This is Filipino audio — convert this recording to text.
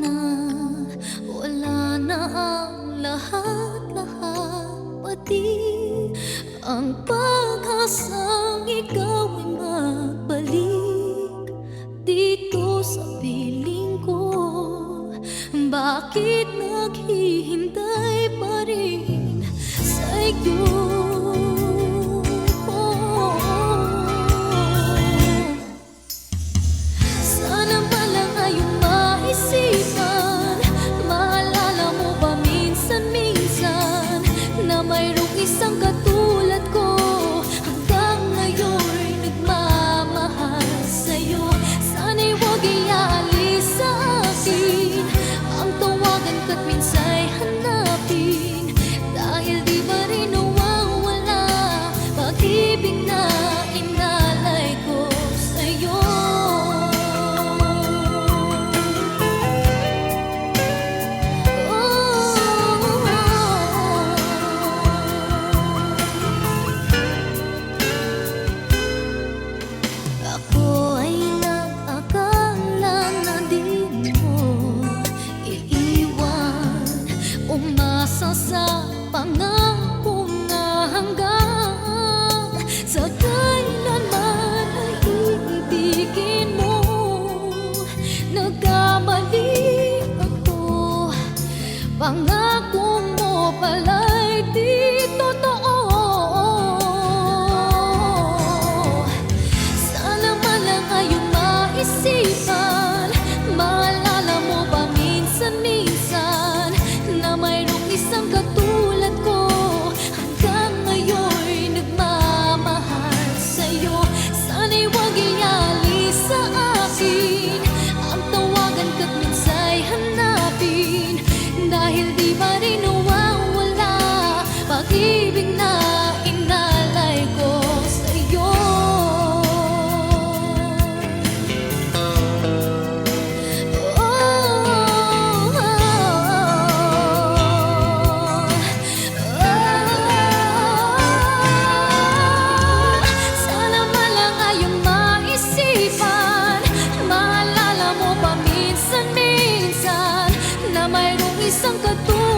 na, wala na ang lahat-lahat, pati ang pag-asang ikaw ay magbalik dito sa piling ko. Bakit naghihintay pa rin sa'yo? Mayroong isang katulad ko, hanggang ngayon'y nagmamahal sa'yo. Sana'y huwag ialis sa akin ang tawagan ka't minsa'y hanapin, dahil di ba rin nawawala pag-ibig na inalay ko sa'yo. Umasa sa pangako na hanggang sa kailanman ay iibigin mo. Nagkamali ako, pangako mo pala'y di totoo. Sana man lang ngayong maisipan, maalala mo ba minsan-minsan na mayroong isang katulad ko, hanggang ngayon'y nagmamahal sa'yo. Sana'y huwag ialis sa akin ang tawagan ka't minsa'y hanapin, dahil di ba rin nawawala pag-ibig na inalay ko sa'yo. Mayroong isang katulad